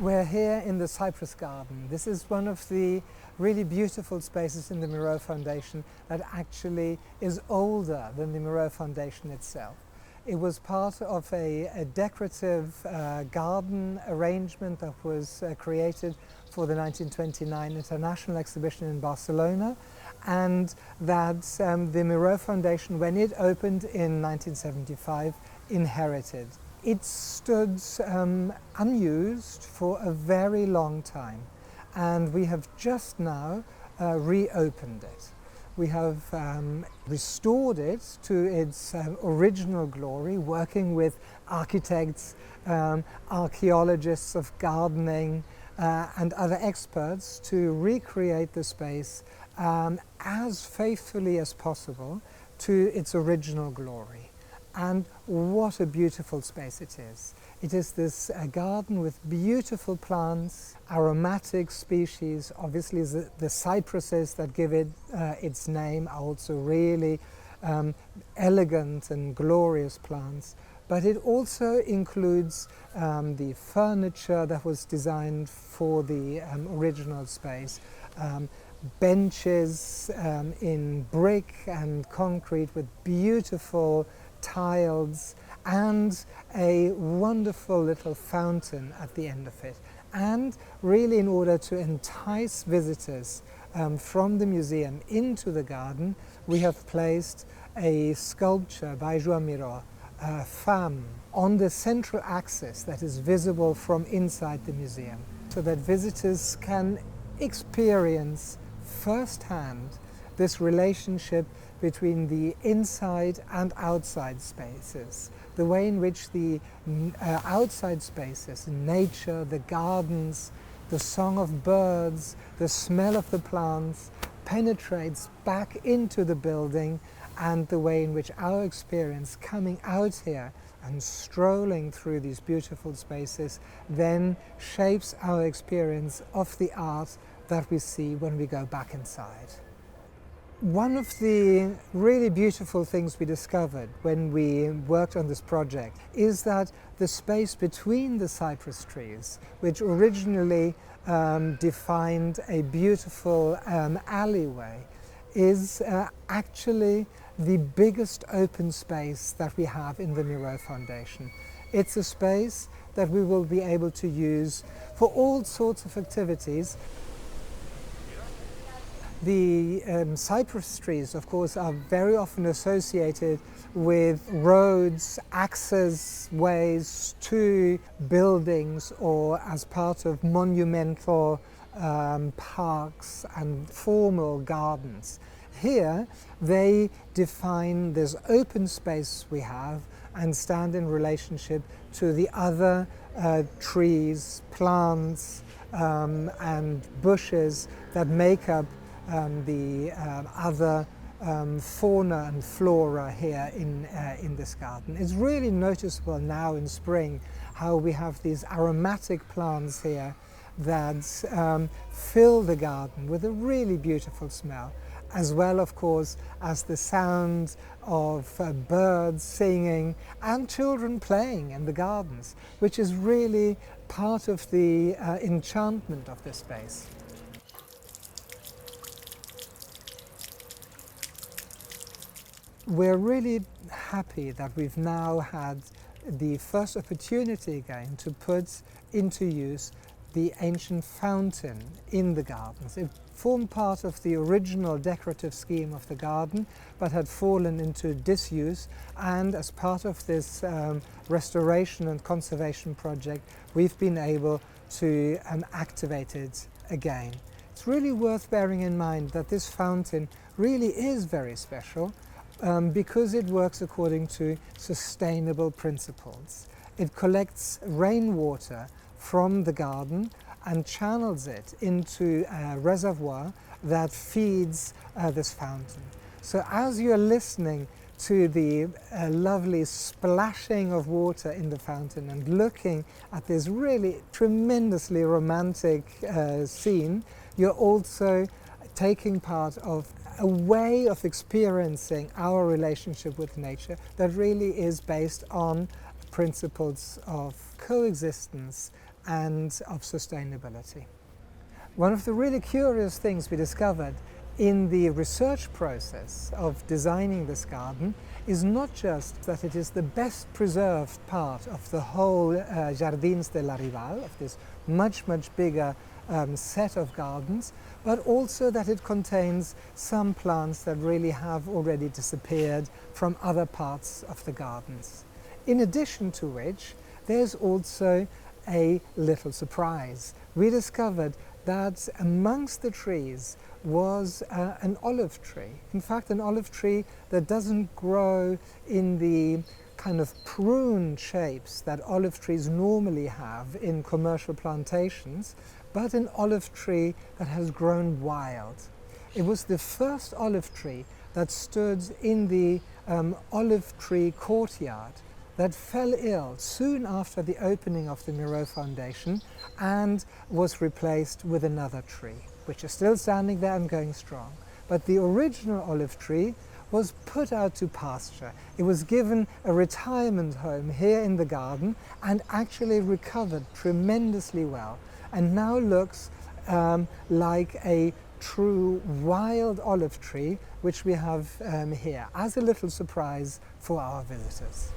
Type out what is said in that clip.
We're here in the Cypress Garden. This is one of the really beautiful spaces in the Miró Foundation that actually is older than the Miró Foundation itself. It was part of a decorative garden arrangement that was created for the 1929 International Exhibition in Barcelona, and that the Miró Foundation, when it opened in 1975, inherited. It stood unused for a very long time, and we have just now reopened it. We have restored it to its original glory, working with architects, archaeologists of gardening, and other experts to recreate the space as faithfully as possible to its original glory. And what a beautiful space it is. It is this garden with beautiful plants, aromatic species. Obviously the cypresses that give it its name are also really elegant and glorious plants. But it also includes the furniture that was designed for the original space. Benches in brick and concrete with beautiful tiles, and a wonderful little fountain at the end of it. And really, in order to entice visitors from the museum into the garden, we have placed a sculpture by Joan Miró, Femme, on the central axis that is visible from inside the museum, so that visitors can experience firsthand this relationship between the inside and outside spaces, the way in which the outside spaces, nature, the gardens, the song of birds, the smell of the plants, penetrates back into the building, and the way in which our experience coming out here and strolling through these beautiful spaces then shapes our experience of the art that we see when we go back inside. One of the really beautiful things we discovered when we worked on this project is that the space between the cypress trees, which originally defined a beautiful alleyway, is actually the biggest open space that we have in the Miró Foundation. It's a space that we will be able to use for all sorts of activities. The cypress trees, of course, are very often associated with roads, access ways to buildings, or as part of monumental parks and formal gardens. Here, they define this open space we have and stand in relationship to the other trees, plants, and bushes that make up the other fauna and flora here in this garden. It's really noticeable now in spring how we have these aromatic plants here that fill the garden with a really beautiful smell, as well, of course, as the sound of birds singing and children playing in the gardens, which is really part of the enchantment of this space. We're really happy that we've now had the first opportunity again to put into use the ancient fountain in the gardens. It formed part of the original decorative scheme of the garden, but had fallen into disuse, and as part of this restoration and conservation project, we've been able to activate it again. It's really worth bearing in mind that this fountain really is very special, because it works according to sustainable principles. It collects rainwater from the garden and channels it into a reservoir that feeds this fountain. So as you're listening to the lovely splashing of water in the fountain and looking at this really tremendously romantic scene, you're also taking part of a way of experiencing our relationship with nature that really is based on principles of coexistence and of sustainability. One of the really curious things we discovered in the research process of designing this garden is not just that it is the best preserved part of the whole Jardins de la Rival, of this much bigger set of gardens, but also that it contains some plants that really have already disappeared from other parts of the gardens. In addition to which, there's also a little surprise. We discovered that amongst the trees was an olive tree. In fact, an olive tree that doesn't grow in the kind of prune shapes that olive trees normally have in commercial plantations, but an olive tree that has grown wild. It was the first olive tree that stood in the olive tree courtyard that fell ill soon after the opening of the Miró Foundation and was replaced with another tree, which is still standing there and going strong. But the original olive tree was put out to pasture. It was given a retirement home here in the garden and actually recovered tremendously well, and now looks like a true wild olive tree, which we have here as a little surprise for our visitors.